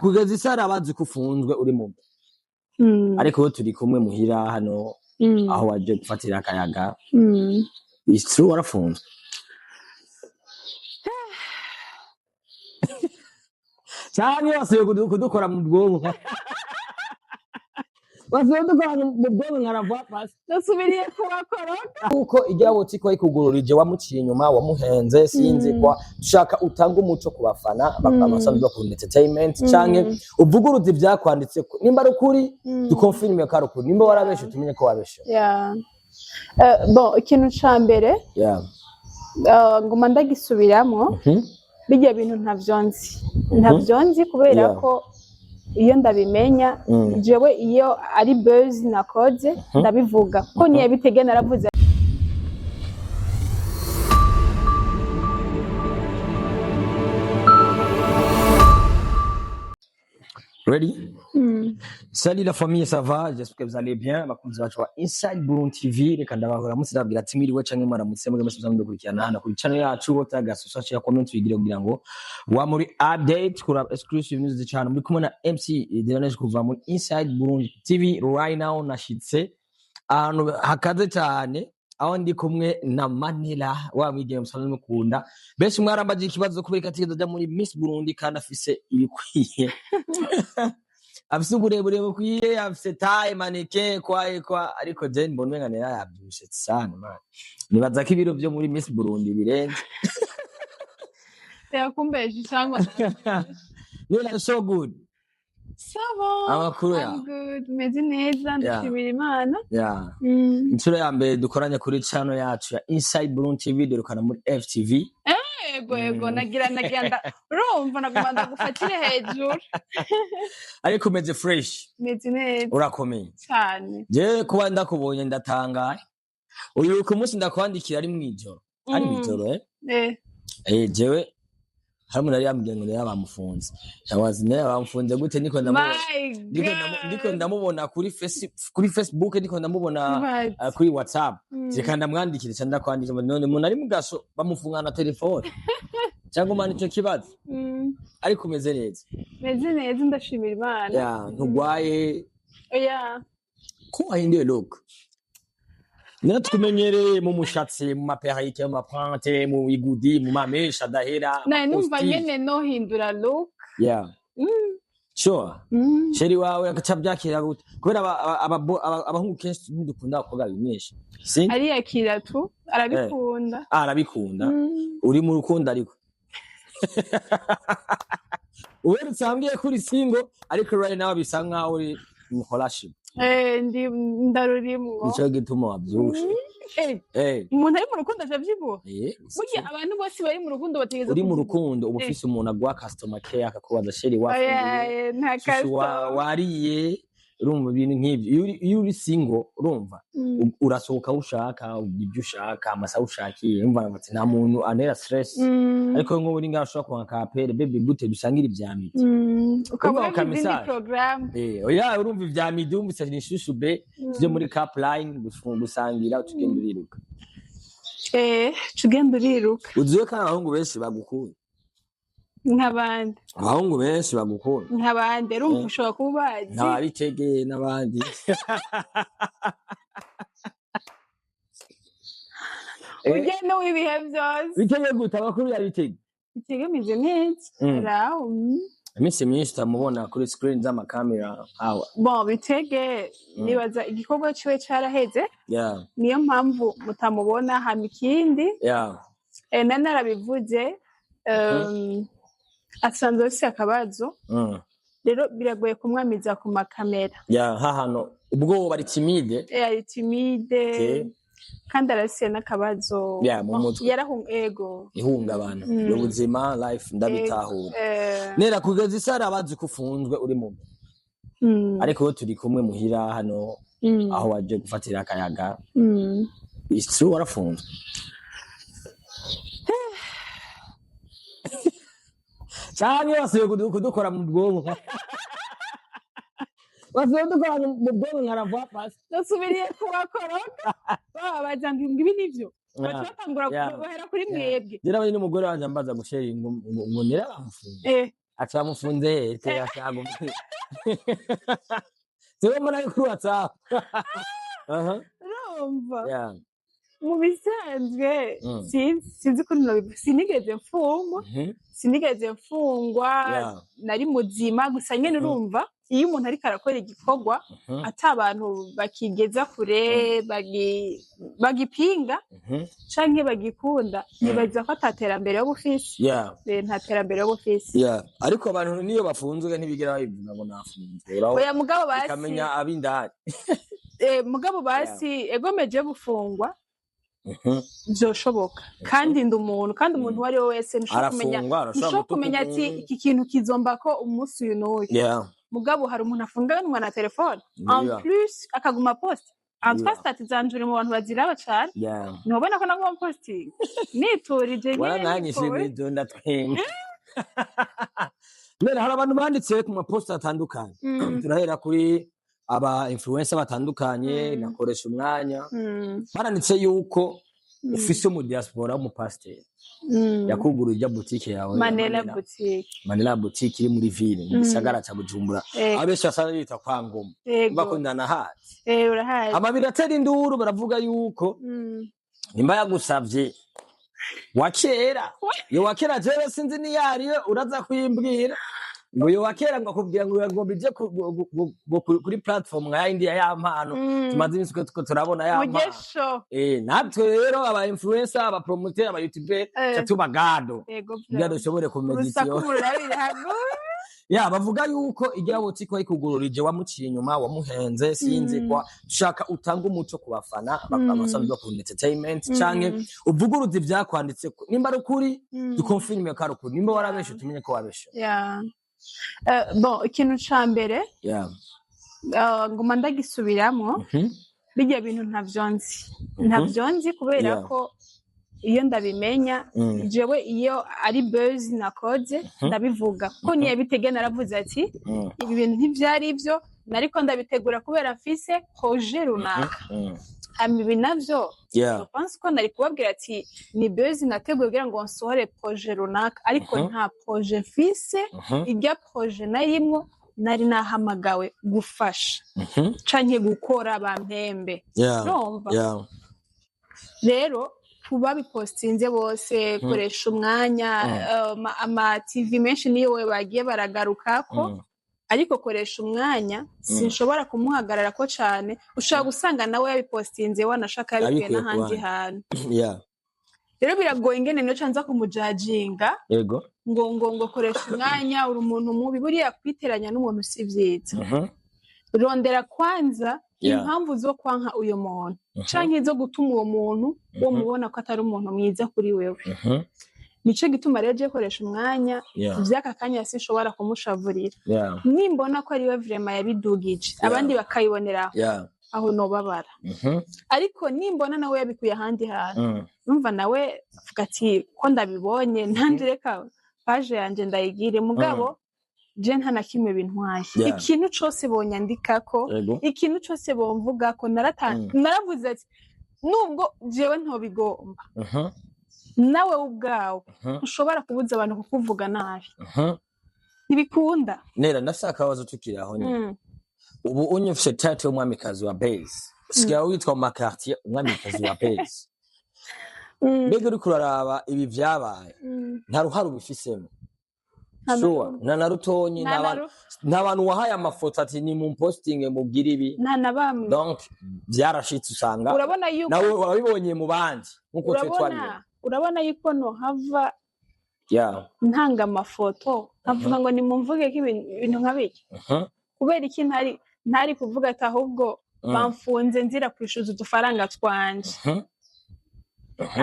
kugeza isara abazi ko ufunzwe uri mu ariko we turi kumwe muhira hano aho waje gufatira akayaga it's true warafunzwe cyane wasuye kudukora mu bwonko wasuye kudukora mu bwonko nkarava pasi nasubiriye kubakoroka kuko igira botiko ikugururije wamuciye inyuma wamuhenze sinzi kwa dushaka utanga umuco ku bafana bakabasanzwe bakunda entertainment canke uvuguruza ibyakwanditse nimba ari ukuri dukonfirme ko ari ukuri nimba warabeshe tumenye ko wabeshe bon ikintu ca mbere ngoma ndagisubiramo bijya bintu ntavyo nzi kubera ko iyo ndabimenya jewe iyo ari buzz nakoze ndabivuga ko niye bitege naravuze Ready? Salut la famille, ça va? J'espère que vous allez bien. Bakunzi bacu wa Inside Burundi TV reka ndabahora mutsirabwira ati mwiriwe canke mwaramutse mwebwe mwese musanzwe mukurikirana hano kuri channel yacu wotaga social comment wigire kugira ngo wa muri update kura exclusive news zicana muri kumwe na MC Delanesh kuva muri Inside Burundi TV right now nashitse ahantu hakaze cyane aho ndi kumwe na Manila wa mwigire musanzwe mukunda benshi mwarambaje ikibazo kubera katigeze muri Miss Burundi kandi afise ibikwiye afise uburebure bukwiye afise taille mannequin kwa ariko je mbonwe ngane yabyushe sana man nibaza ko ibiro byo muri Miss Burundi birenze yakumbeje cyangwa you so good sabo amakuru I'm good meze neza ndashimira Imana inshuro ya mbere dukoranye kuri channel yacu ya Inside Burundi TV durukana muri FTV ego nagira urumva nagomba gufatire hejuru ariko meze fresh meze neza urakomeye cyane je kuba ndakubonye ndatangaye uyu ku munsi ndakwandikira ari mwijoro jewe harimo nari yambwiye ngo yabamufunze yawazi naye bamufunze gute niko ndamubona kuri Facebook niko ndamubona kuri WhatsApp reka ndamwandikire cyangwa ndakwandikira none umuntu ari mugaso bamufungana telefone cyangwa mani cyo kibazo ariko meze neza ndashimira Imana ntugwaye ko ahinduye look natukumenyereye mu mushatsi mu maperike mu mapante mu igudi mu mamesha dahera naye numva nyene no hindura look sure sheri wawe akacabyakira gute kubera abahungu kenshi ntidukunda abakobwa bimyesha ari yakira tu arabikunda uri mu rukundo ariko uwerutse ambwiye kuri single ariko right now bisa nkaho uri mu collaship ndarurimwo nico gituma wabyushe umuntu ari mu rukundo avyibuha burya abantu bose bari mu rukundo bategeza uri mu rukundo uba ufise umuntu agwa customer care akakubaza sheri wariye urumva ibintu nk'ibyo iyo uri single urumva urasohoka ushaka ibyo ushaka amasa ushakiye urumva ati nta muntu anera stress ariko ngo uri ngashobora kwanga kapere baby gute dusangira ivyamiti ukavuga izindi program urumva ivyamiti umvise n'ishushube byo muri cap line gusangira tugenda uriruka uziwe kandi abahungu benshi bagukunda nk'abandi abahungu benshi bagukunda nk'abandi urumva ushobora kuba ubazi ntabitegeye n'abandi ugenda w'ibihe byose bitege gute abakuru yabitege bitegemize neza iminsi myinshi utamubona kuri screen z'amakamera bitege nibaza igikorwa ciwe caraheze niyo mpamvu mutamubona hama ikindi narabivuze asanzwe afise akabazo rero biragoye kumwamiza ku makamera hahano ubwo bari timide kandi arafise n'akabazo ihungabana ubuzima life ndabitahura nera kugeza isara abazi ko ufunzwe uri mu ariko we turi kumwe muhira hano aho waje gufatira akayaga it's true warafunzwe cyane wasuye kudukora mu bwonko wasuye kudukora mu bwonko nkarava pasi nasubiriye kubakoroka babaza ngo ibi nivyo batangura guhera kuri mwebwe rero abanye n'umugore wanje ambaza gushera ngo nera bamufunze acamufunze te ashago Tuwe mwana kuri WhatsApp urumva mu bisanzwe sinzi ko sinigeze mfungwa nari muzima gusa nyene urumva iyo umuntu ariko arakora igikorwa ata abantu bakigeza kure bagipinga canke bagikunda nibaza ko ataterambere yo bufisi nta terambere yo bufisi ariko abantu niyo bafunzwe ntibigira babivuga ngo nafunzwe oya mugabo basi kamenya abindani mugabo basi egomeje gufungwa byoshoboka kandi ndi umuntu kandi umuntu wari we wese nshobora kumenya ati iki kintu kizomba ko umunsi uyu n'uyu mugabo hari umuntu afunganwa na telefone en plus akaguma post antwa stati zanjure mu bantu baziraba cyane nobona ko naguma posting niturije wala nanyishimye donda twenga Mbere hari abantu banditse ku mapost atandukanye turahera kuri aba influencer batandukanye nakoresha umwanya baranditse yuko ufise mu diaspora mu pasteur yakuguruje boutique yawe Manela boutique iri muri ville mu gisagara ca Bujumbura abesha sana yita kwa Ngoma bakundana hazi urahazi amabira atera induru baravuga yuko nimba yagusavye wakera yo wakera jewe sinzi ni yariyo uraza kwimbwira ngo yo wakera ngo akubwira ngo yagomba kuri platform nka indi ya mpano tumaze iminsi ko turabona ya mpano natwe rero aba influencer aba promoter aba youtuber cyatuba gado ngado shobore kumedition bavuga yuko igira boti ko ikugururije wamuciye inyuma wamuhenze sinzi kwa shaka utanga umuco ku bafana bakabasanzwe ku entertainment canke uvuguruze byakwanditse nimba ari ukuri dukonfirme ko ari ukuri nimba warabeshe tumenye ko wabeshe bon ikintu ca mbere ngoma ndagisubiramo bijya bintu ntavyonzi kubera ko iyo ndabimenya jewe iyo ari buzz nakoze ndabivuga ko niye bitege naravuze ati ibi bintu ntivyari ivyo nariko ndabitegura kubera mfise projet runaka ibi navyo je pense ko nari kubabwira ati ni buzz nateguye kugira ngo nsohore projet runaka ariko nta projet mfise irya projet narimwo nari nahamagawe gufasha canke gukora bampembe rero kuba bipostinze bose koresha umwanya ama TV menshi niyo we bagiye baragarukako ariko koresha umwanya sinshobora kumuhagarara ko cyane ushaka gusanga nawe yabipostinze wanashaka yabikuye n'ahandi hantu rero biragoye ingene no canza kumujajinga yego ngo koresha umwanya uri umuntu mubi buriya kwiteranya n'umuntu si vyiza rondera kwanza impamvu zo kwanka uyo muntu canke zo gutuma uwo muntu wo mubona ko atari umuntu mwiza kuri wewe nico gituma rero je koresha umwanya vyaka kanya sinshobora kumushavurira nimbona ko ari we vraiment yabidugije abandi bakayibonera aho nobabara ariko nimbona nawe yabikuye ahandi hantu numva nawe avuga ati ko ndabibonye ntanje reka page yanje ndayigire mugabo je nta nakimwe bintwaye ikintu cose bonyandikako ikintu cose bomvugako naravuze ati nubwo jewe ntobigomba nawe ubwawe ushobora kubuza abantu kukuvuga nabi ntibikunda nera ndashaka wazo tukiri aho nyine ubu unyufise title y'umwamikazi wa base sikia witwa mu quartier umwamikazi wa base mbega uri kuraraba ibi vyabaye nta ruhara ubifisemo sure na rutonyi n'abantu wahaye amafoto ati ni mu posting mubwira ibi na bamwe donc byarashitse usanga urabona yuko nawe wabibonye mu bandi nkuko twatwariye urabona yuko no hava ntanga amafoto nkavuga ngo nimumvuge ko ibintu nkabiki kubera iki ntari kuvuga ati ahubwo bamfunze nzira kwishuza udufaranga twanje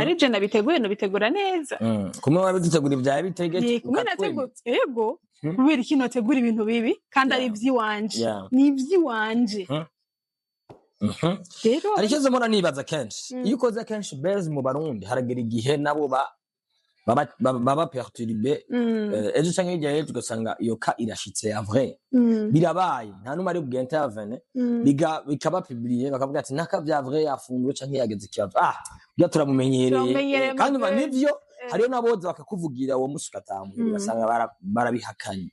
ari je nabiteguye no bitegura neza kumwe wabitegura ibyaye bitegeke kumwe nategura yego kubera iki notegura ibintu bibi kandi ari ivy'iwanje ni ivy'iwanje rero arikize mora nibaza kenshi iyo ukoze kenshi base mu Barundi haragera igihe nabo baba perturbe ejo canke igihe tugasanga iyo ka irashitse ya vrai birabaye nta numwe ari bwente yavene bikaba publier bakavuga ati naka bya vrai yafunguye canke yageze ikibazo bya turamumenyereye kandi nivyo hariyo naboza bakakuvugira uwo musi ugatamuye ugasanga barabihakanye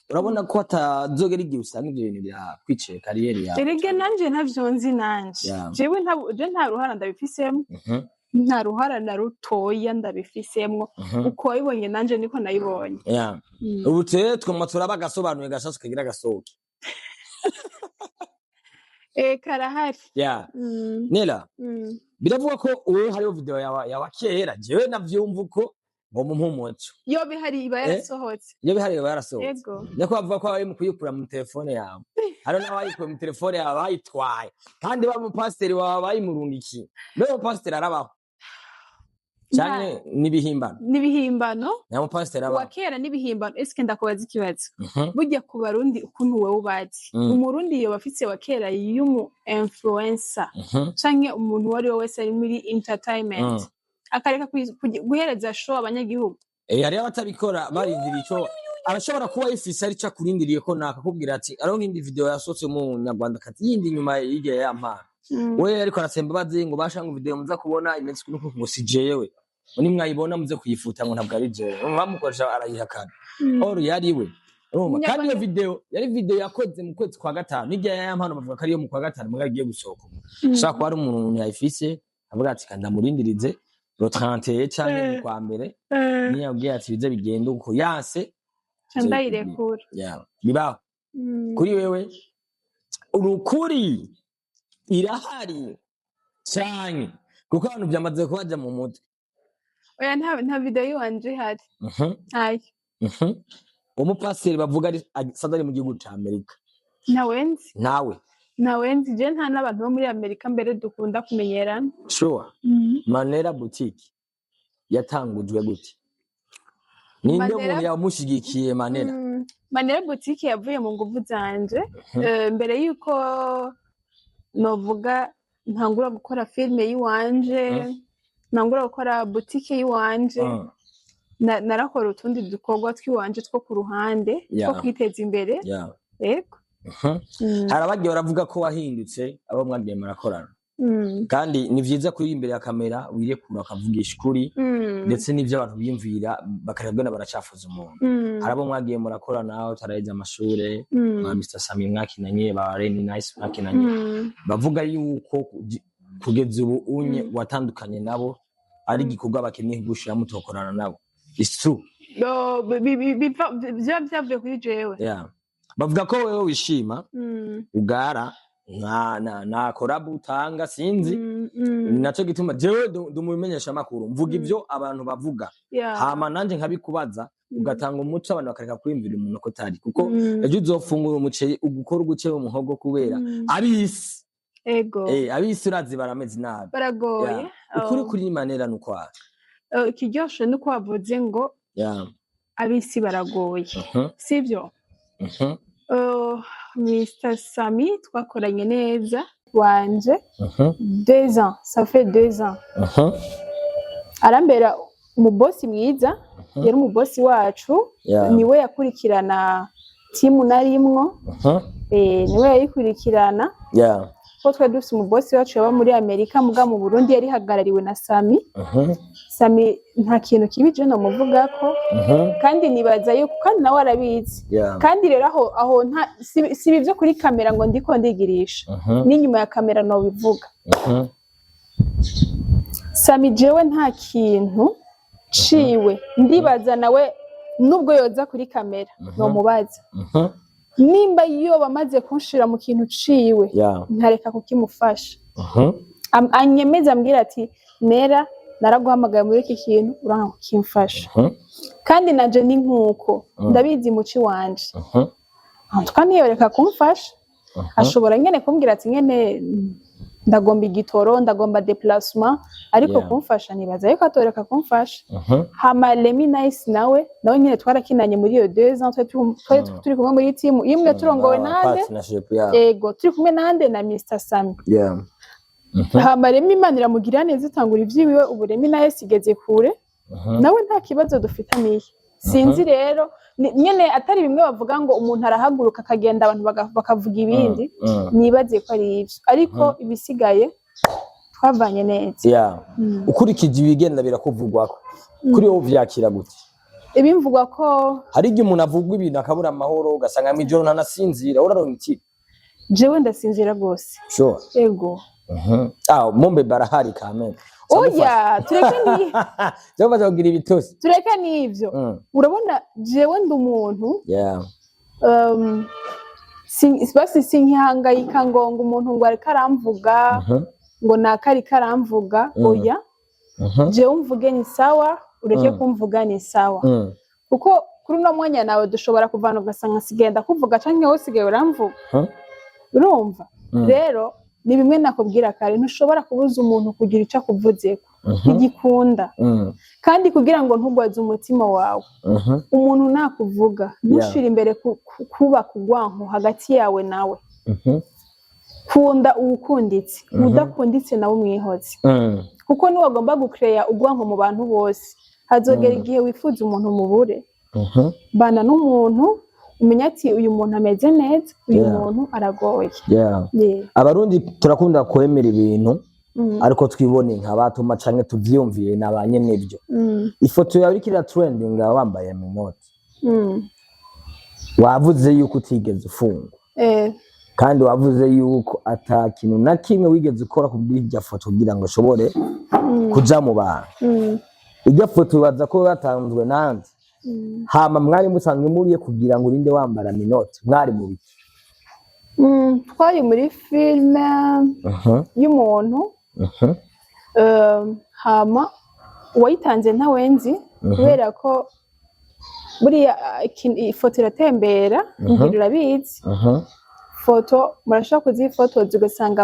urabona ko atazogera igihe usanga ibyo bintu byakwiciye kariyeri yawe erege nanje ntavyo nzi nanje jewe nta ruhara ndabifisemo nta ruhara na rutoya ndabifisemwo uko wabibonye nanje niko nayibonye ubu twuma turaba agasobanuye gashashe kagira agasohoke karahari Nela biravuga ko uwo hariho video yawa kera jewe navyumva uko ngo mumpumuco yo bihari iba yarasohotse nyako bavuga ko bari mu kuyikura mu telefone yawe hariho n'abayikuye mu telefone yawe bayitwaye kandi ba mu pasiteri wawe bayimurungikiye mbere mu pasiteri arabaho cyane nibihimbano na mu pasiteri arabaho wakera nibihimbano eske ndakubaza ikibazo burya ku barundi ukuntu wewe ubazi umurundi yo bafitse wakera y'umu influencer canke umuntu wari wese ari muri entertainment akareka guhereza show abanyagihugu hari abatabikora barindira ico arashobora kuba yifise ari cyo kurindiriye ko nakakubwira ati aronka indi video yasotse mu Nyarwanda kati yindi nyuma yige yampana we ariko arasemba bazi ngo bashanga video muza kubona imensi kuko ngo sijewe ni mwayibona muze kuyifuta ngo ntabwo ari jewe bamukoresha arayihakana or yariwe kandi iyo video yari video yakoze mu kwezi kwa gatanu nijya yampana bavuga ko ari yo mu kwa gatanu mwagiye gusohoka shaka ko ari umuntu yayifise avuga ati kanda murindirize rotrante cyane mu kwa mbere ni yabwiye ati bize bigenda uko yase ndayirekura bibaho kuri wewe urukuri irahari cyane kuko abantu byamaze kubaja mu mutwe oya nta video yanje hari umupasiteri bavuga ari sadari mu gihugu cya Amerika nawenzi je nta n'abantu bo muri Amerika mbere dukunda kumenyerana sure Manera boutique yatangujwe gute ninde umuntu yamushigikiye Manera boutique yavuye mu nguvu zanje mbere yuko novuga ntangura gukora filme yiwanje ntangura gukora boutique yiwanje narakora utundi dukorwa twiwanje two ku ruhande two kwiteza imbere yego harabagiye baravuga ko wahindutse abo mwagiye murakorana kandi ni vyiza kuri imbere ya kamera wirekura ukavugisha ukuri ndetse n'ivyo abantu biyumvira bakarebwa baracafuza umuntu harabo mwagiye murakorana aho taraheza amashure nka Mr Sami mwakinanye ba Reni Nice mwakinanye bavuga yuko kugeza ubu unye watandukanye nabo ari gikorwa bakeneye gushira mutokorana nabo it's true byavuye kuri jewe bavuga ko wewe wishima ugara na collab utanga sinzi naco gituma jewe ndumumenyesha makuru mvuga ivyo abantu bavuga hama nanje nkabikubaza ugatanga umuco abantu bakareka kwimvira umuntu ko tari kuko ejo uzofungura umuceri ugukora uguce mu muhogo kubera abisi abisi urazi barameze nabi baragoye ukuri kuri Manera nuko ikiryoshe nuko wavuze ngo abisi baragoye sivyo Mr Sami twakoranye neza wanje 2 ans ça fait 2 ans arambera umubosi mwiza yari umubosi wacu niwe yakurikirana timu narimwo niwe yayikurikirana ko twa dufite umubosi wacu yaba muri Amerika muga mu Burundi yari hagarariwe na Sami Sami nta kintu kibije no muvuga ko kandi nibaza yuko kandi nawe arabizi kandi rero aho nta si bivyo kuri kamera ngo ndiko ndigirisha n'inyuma ya kamera no bivuga Sami jewe nta kintu ciwe ndibaza nawe nubwo yoza kuri kamera no mubaza nimba iyo bamaze kunshira mu kintu ciwe ntareka kukimufasha anyemeza ambwira ati Nera naraguhamagaye muri iki kintu uranka kukimfasha kandi naje ni nkuko ndabizi muci wanje kandi yoreka kumfasha ashobora nyene kumbwira ati nyene ndagomba igitoro ndagomba déplacement ariko kumfasha nibaza yuko atoreka kumfasha hama Remi Nice nawe nyene twarakinanye muri iyo 2 ans turi kumwe muri team imwe turongowe nande yego turi kumwe nande na Mr Sami hama Remi Imana iramugira neza itangura ivyiwe ubu Remi naye sigeze kure nawe nta kibazo dufitaniye sinzi rero nyene atari bimwe bavuga ngo umuntu arahaguruka akagenda abantu bakavuga ibindi nibaze ko ari ivyo ariko ibisigaye twavanye neza ukurikije ibigenda birakuvugwako kuri wowe vyakira gute? Ibimvugwa ko hari igihe umuntu avuga ibintu akabura amahoro ugasanga mw'ijoro ntanasinzira uraronka iki? Jewe ndasinzira gose. Sure. Ego. Mombe barahari kamene. Oya, tureke ni Jaba bazagira ibitosi. Tureke nivyo. Urabona jewe ndi umuntu. Yeah. Basi sinkihangayika ngo umuntu ngo ariko aramvuga ngo nakari karamvuga oya. Jewe mvuge ni sawa, ureke kumvuga ni sawa. Kuko kuri uno mwanya nawe dushobora kuvana ugasanga sigenda kuvuga canke wowe sigaye uramvuga. Urumva? Rero ni bimwe nakubwira kare ntushobora kubuza umuntu kugira ico akuvuzeko. Igikunda. Kandi kugira ngo ntugwaze umutima wawe. Umuntu nakuvuga ntushira imbere kuba kugwanko hagati yawe nawe. Kunda uwukunditse, udakunditse nawe umwihoze. Kuko niwe agomba gucreya ugwanko mu bantu bose. Hazogera igihe wifuza umuntu mubure. Bana n'umuntu umenya ati uyu muntu ameze neza, uyu muntu aragoye. Abarundi turakunda kwemera ibintu ariko twibone nk'abatuma canke tuvyumviye nabanye n'ibyo. Ifoto yawe irikira trending wambaye minoti. Wavuze yuko utigeze ufungwa. Kandi wavuze yuko ata kintu na kimwe wigeze ukora kubwira irya foto kugira ngo ushobore kuja mu bantu. Irya foto baza ko yatanzwe nande. Hama mwari musanzwe muriye kugira ngo urinde wambara minoti. Mwari muri twari muri filme y'umuntu. Hama uwayitanze ntawenzi kubera ko buriya ifoto iratembera ngira urabizi. Foto murashaka kuzifotoza ugasanga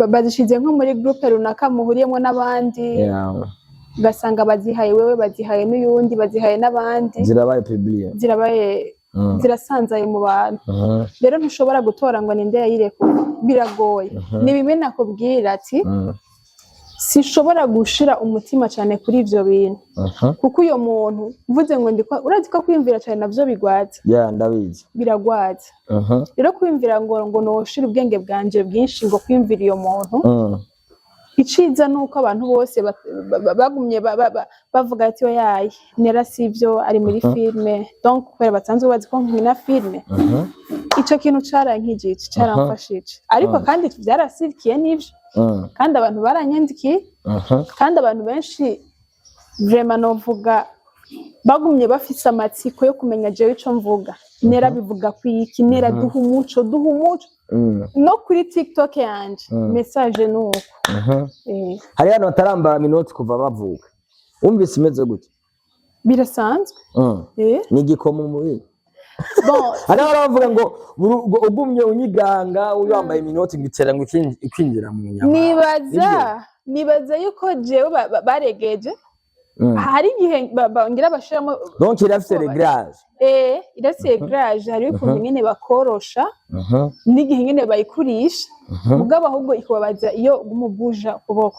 bazishize nko muri groupe runaka muhuriyemo n'abandi. Ugasanga bazihaye wewe, bazihaye n'uyundi, bazihaye n'abandi. Zirabaye publiye. Zirabaye zirasanzaye mu bantu. Rero ntushobora gutora ngo ninde yayireko. Biragoye. Ni bimwe nakubwira ati sinshobora gushira umutima cyane kuri ivyo bintu. Kuko uyo muntu mvuze ngo ndiko urazi ko kwimvira cyane navyo bigwaza. Ndabizi. Biragwaza. Rero kwimvira ngo noshira ubwenge bwanje bwinshi ngo kwimvira iyo muntu. Iciza nuko abantu bose bagumye bavuga ati oyaye nera sivyo ari muri filme. Donc kubera batanzwe bazi ko nkina filme. Ico kintu carankijije caramfashije. Ariko kandi vyarasirikiye n'ivyo. Kandi abantu baranyandikiye. Kandi abantu benshi vraiment novuga bagumye bafise amatsiko yo kumenya jewe ico mvuga. Nera bivuga kwiki, nera duha umuco. No kuri TikTok yanje message nuko. Hari hano batarambara minoti kuva bavuka. Umvise imeze gute? Birasanzwe. Ni igikomo umubiri. Bon, hari baravuga ngo ugumye unyiganga uyambaye minoti ngitera ngo ikwinjira mu nyama. Nibaza yuko jewe baregeje. Hari igihe ngira bashiramo. Donc il a fait réglage. Il a fait réglage hari ukuntu nyene bakorosha. N'igihe nyene bayikurisha. Mugabo ahubwo ikubabaza iyo umubuja kuboko.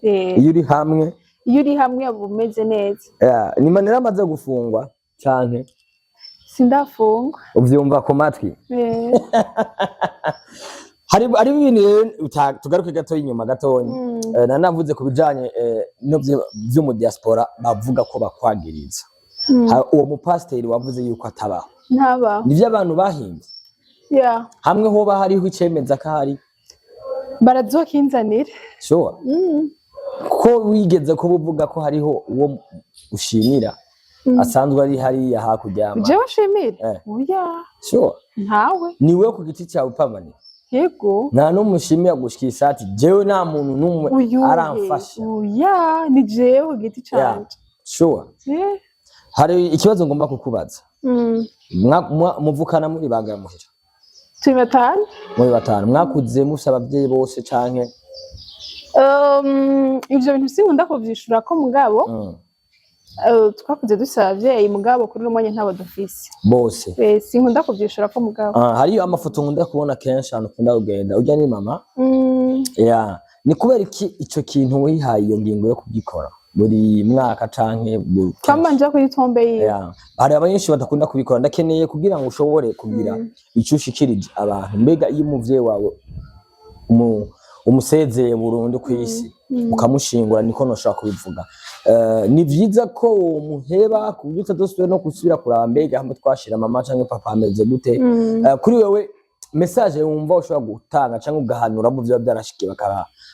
Iyo uri hamwe bumeze neza. Ni manera amaze gufungwa cyane. Sindafungwa. Uvyumva ku matwi. Hari ibintu tugaruke gato inyuma gatonya. Nanavuze kubijanye no byo diaspora bavuga ko bakwagiriza. Uwo mupasiteri wavuze yuko atabaho. Ntabaho. Nivyo abantu bahimbye. Hamwe hoba hariho icemeza ko hari. Barazokinzanira. Sure. Ko wigeze ko buvuga ko hariho uwo ushimira. Asanzwe ari hariya hakuryama. Jewe ushimira? Oya. Sure. Ntawe. Niwe ku giti cyawe upamanye. Yego. Nta n'umushimira gushikisa ati jewe nta muntu numwe aramfasha. Oya, ni jewe ku giti cyaje. Sure. Hari ikibazo ngomba kukubaza. Muvukana muri bangahe muhira? Turi batanu. Muri batanu. Mwakuze musaba abavyeyi bose canke? Ivyo bintu sinkunda kuvyishura ko mugabo. Twakuze dusaba abavyeyi mugabo kuri umwanya ntabo dufise. Bose. Sinkunda kuvyishura ko mugabo. Hari amafoto nkunda kubona kenshi hano kunda kugenda. Urya ni mama? Ni kubera iki ico kintu wihaye iyo ngingo yo kugikora? Buri mwaka canke kamanje kuri tombe yiwe. Hari abanyenshi badakunda kubikora ndakeneye kugira ngo ushobore kugira icyo ushikirije abantu. Mbega iyo umuvyeyi wawe umusezeye burundu kw'isi ukamushingura niko noshaka kubivuga. Ni vyiza ko umuheba kuburyo utazosubira no gusubira kuraba mbega hamwe twashira mama canke papa ameze gute. Kuri wewe message wumva ushobora gutanga canke ugahanura mu vyo byarashikiye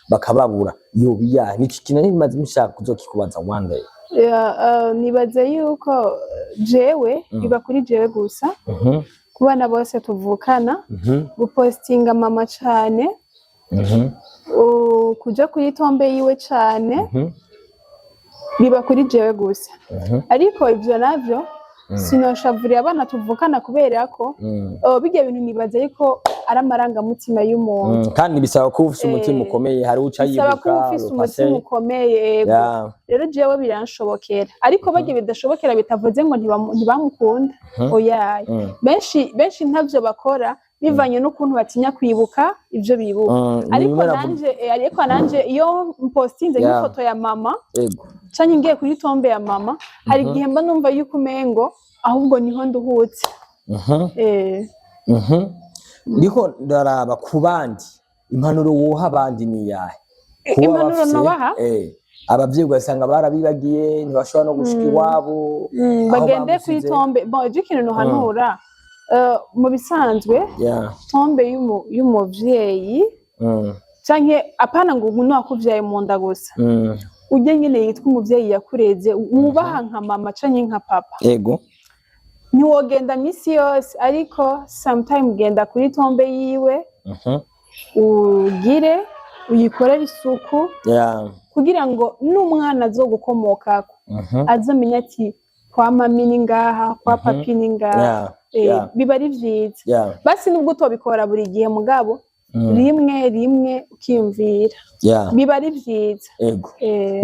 bakababura yobiya niki kintu nimaze mushaka kuzokikubaza one day. Nibaze yuko jewe biba kuri jewe gusa ku bana bose tuvukana gupostinga mama cane kuja kuri tombe yiwe cane biba kuri jewe gusa ariko ivyo navyo sinoshavuriye abana tuvukana kubera ko bijya bintu nibaza ariko ari amarangamutima y'umuntu kandi bisaba ko ufise umutima ukomeye hari uca yibuka bisaba ko ufise umutima ukomeye rero jewe biranshobokera ariko bagiye bidashobokera bitavuze ngo ntibamukunda oya benshi ntavyo bakora bivanye n'ukuntu batinya kwibuka ivyo bibuka ariko nanje iyo postinze nk'ifoto ya mama canke ngiye kuri tombe ya mama hari igihe mba numva yuko umengo ahubwo niho nduhutse. Niko ndaraba ku bandi impanuro woha abandi ni yahe? Impanuro nobaha abavyeyi ugasanga barabibagiye ntibashobora no gushika iwabo bagende kuri tombe ikintu nohanura mu bisanzwe tombe y'umuvyeyi canke apana ngo umuntu wakuvyaye mu nda gusa ujye nyine yitwa umuvyeyi yakureze wubaha nka mama canke nka papa ntiwogenda misi yose ariko sometime ugenda kuri tombe yiwe ugire uyikorere isuku kugira ngo n'umwana azogukomokako azamenya ati kwa mami ni ngaha kwa papi ni ngaha biba ari vyiza basi nubwo utobikora buri gihe mugabo rimwe ukiyumvira biba ari vyiza.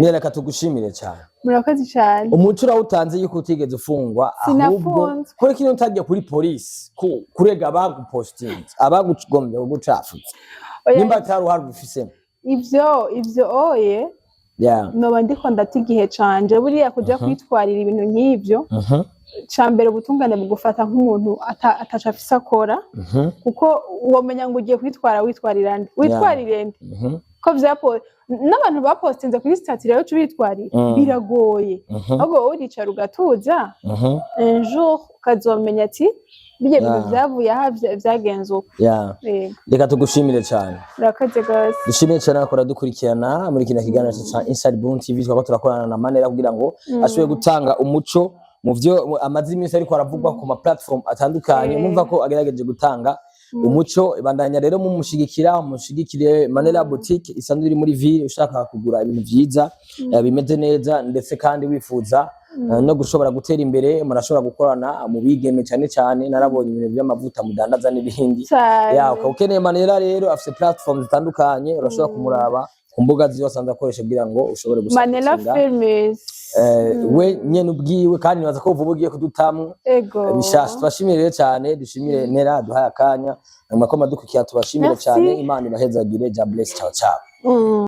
Nireka tugushimire cyane. Murakoze cyane. Umuco urawutanze yuko utigeze ufungwa ahubwo kore kintu utagiye kuri police kurega abagupostinze abagugombye gucafuza nimba ataruhari bufise ivyo oye noba ndiko ndata igihe canje buriya kuja kwitwarira ibintu nk'ivyo cambere ubutungane bugufata nk'umuntu ataca afise akora kuko womenya ngo ugiye witwarira nde ko vyapo n'abantu bapostinze kuri status rero cubitwarira biragoye ahubwo wowe uricara ugatuza un jour ukazomenya ati biye bintu vyavuye aha vyagenze uko. Reka tugushimire cyane. Murakoze gose. Dushimire cyane akora dukurikirana muri kino kiganiro cha Inside Burundi TV twako turakorana na Manera kugira ngo ashobore gutanga umuco mu vyo amazimi yose ariko aravugwa ku ma platform atandukanye mumva ko agerageje gutanga umuco bandanya rero mushigikire Manera Boutique isanzwe iri muri ville ushaka kugura ibintu vyiza bimeze neza ndetse kandi wifuza no gushobora gutera imbere murashobora gukorana mu bigeme cyane narabonye ibintu by'amavuta mudandaza n'ibindi ukeneye Manera rero afite platforms zitandukanye urashobora kumuraba ku mbuga zose akoresha kugira ngo ushobore gusanga Manera Films we nyene ubwiwe kandi nibaza ko vuba ugiye kudutamwe bishasha tubashimire cyane dushimire Nera duhaye akanya makoma dukukiya tubashimire cyane Imana ibahezagire ja bless ciao